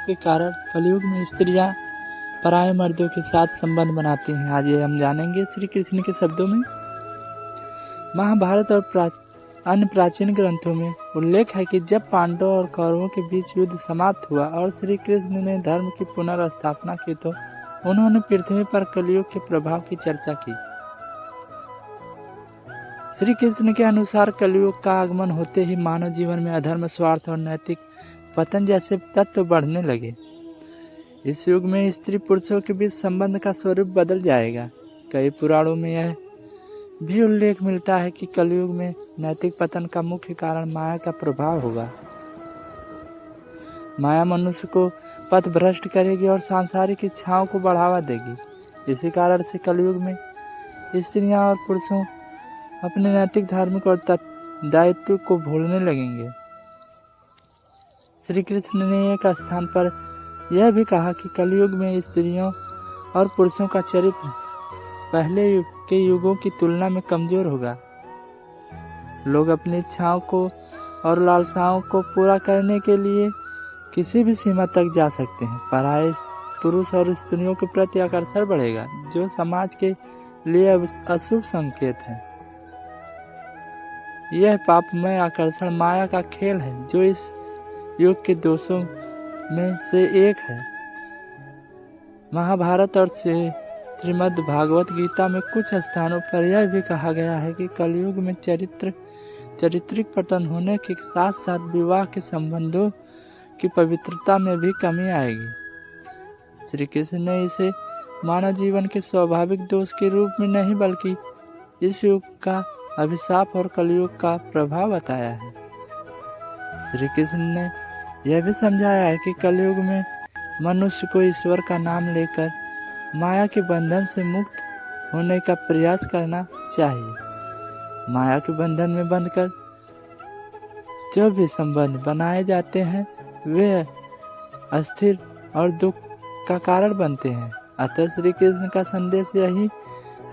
के कारण कलयुग में स्त्रियां पराये मर्दों के साथ संबंध बनाती हैं। आज ये हम जानेंगे श्री कृष्ण के शब्दों में। महाभारत और अन्य प्राचीन ग्रंथों में उल्लेख है कि जब पांडवों और कौरवों के बीच युद्ध समाप्त हुआ और श्री कृष्ण ने धर्म की पुनर्स्थापना की तो उन्होंने पृथ्वी पर कलयुग के प्रभाव की चर्चा की। श्री कृष्ण के अनुसार कलयुग का आगमन होते ही मानव जीवन में अधर्म, स्वार्थ और नैतिक पतन जैसे तत्व बढ़ने लगे। इस युग में स्त्री पुरुषों के बीच संबंध का स्वरूप बदल जाएगा। कई पुराणों में यह भी उल्लेख मिलता है कि कलयुग में नैतिक पतन का मुख्य कारण माया का प्रभाव होगा। माया मनुष्य को पथ भ्रष्ट करेगी और सांसारिक इच्छाओं को बढ़ावा देगी। इसी कारण से कलयुग में स्त्रियां और पुरुषों अपने नैतिक, धार्मिक और दायित्व को भूलने लगेंगे। श्री कृष्ण ने एक स्थान पर यह भी कहा कि कलयुग में स्त्रियों और पुरुषों का चरित्र पहले के युगों की तुलना में कमजोर होगा। लोग अपनी इच्छाओं को और लालसाओं को पूरा करने के लिए किसी भी सीमा तक जा सकते हैं। पराये पुरुष और स्त्रियों के प्रति आकर्षण बढ़ेगा, जो समाज के लिए अशुभ संकेत है। यह पापमय आकर्षण माया का खेल है, जो इस युग के दोषों में से एक है। महाभारत और श्रीमद् भागवत गीता में कुछ स्थानों पर यह भी कहा गया है कि कलयुग में चारित्रिक पतन होने के साथ साथ विवाह के संबंधों की पवित्रता में भी कमी आएगी। श्री कृष्ण ने इसे मानव जीवन के स्वाभाविक दोष के रूप में नहीं, बल्कि इस युग का अभिशाप और कलयुग का प्रभाव बताया है। श्री कृष्ण ने यह भी समझाया है कि कलयुग में मनुष्य को ईश्वर का नाम लेकर माया के बंधन से मुक्त होने का प्रयास करना चाहिए। माया के बंधन में बंधकर जो भी संबंध बनाए जाते हैं वे अस्थिर और दुख का कारण बनते हैं। अतः श्री कृष्ण का संदेश यही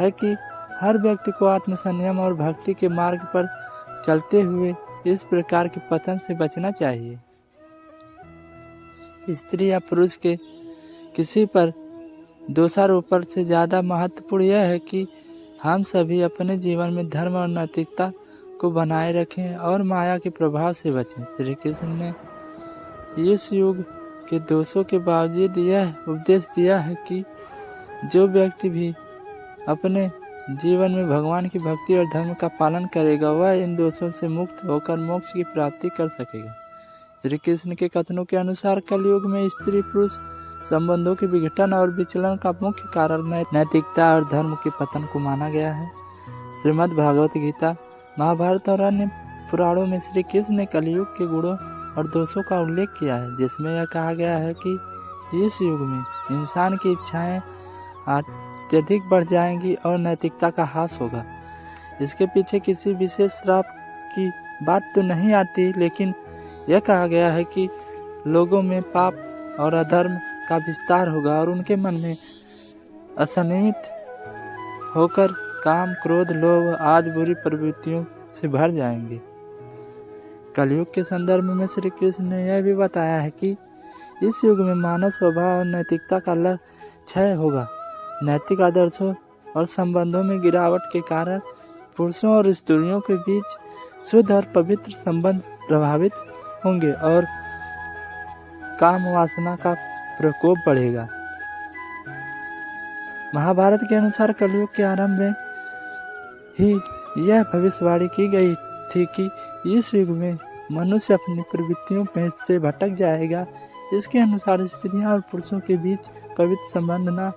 है कि हर व्यक्ति को आत्मसंयम और भक्ति के मार्ग पर चलते हुए इस प्रकार के पतन से बचना चाहिए। स्त्री या पुरुष के किसी पर दोषारोपण से ज़्यादा महत्वपूर्ण यह है कि हम सभी अपने जीवन में धर्म और नैतिकता को बनाए रखें और माया के प्रभाव से बचें। श्री कृष्ण ने इस युग के दोषों के बावजूद यह उपदेश दिया है कि जो व्यक्ति भी अपने जीवन में भगवान की भक्ति और धर्म का पालन करेगा वह इन दोषों से मुक्त होकर मोक्ष की प्राप्ति कर सकेगा। श्री कृष्ण के कथनों के अनुसार कलयुग में स्त्री पुरुष संबंधों के विघटन और विचलन का मुख्य कारण नैतिकता और धर्म के पतन को माना गया है। श्रीमद् भागवत गीता, महाभारत और अन्य पुराणों में श्री कृष्ण ने कलयुग के गुणों और दोषों का उल्लेख किया है, जिसमें यह कहा गया है कि इस युग में इंसान की इच्छाएं अत्यधिक बढ़ जाएंगी और नैतिकता का ह्रास होगा। इसके पीछे किसी विशेष श्राप की बात तो नहीं आती, लेकिन यह कहा गया है कि लोगों में पाप और अधर्म का विस्तार होगा और उनके मन में असंयमित होकर काम, क्रोध, लोभ आदि बुरी प्रवृत्तियों से भर जाएंगे। कलयुग के संदर्भ में श्री कृष्ण ने यह भी बताया है कि इस युग में मानव स्वभाव और नैतिकता का क्षय होगा। नैतिक आदर्शों और संबंधों में गिरावट के कारण पुरुषों और स्त्रियों के बीच शुद्ध और पवित्र संबंध प्रभावित होंगे और काम वासना का प्रकोप बढ़ेगा। महाभारत के अनुसार कलयुग के आरंभ में ही यह भविष्यवाणी की गई थी कि इस युग में मनुष्य अपनी प्रवृत्तियों में से भटक जाएगा। इसके अनुसार स्त्रियां और पुरुषों के बीच पवित्र संबंध न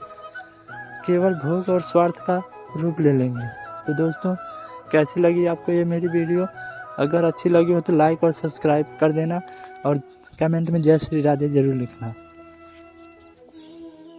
केवल भोग और स्वार्थ का रूप ले लेंगे। तो दोस्तों, कैसी लगी आपको ये मेरी वीडियो? अगर अच्छी लगी हो तो लाइक और सब्सक्राइब कर देना और कमेंट में जय श्री राधे जरूर लिखना।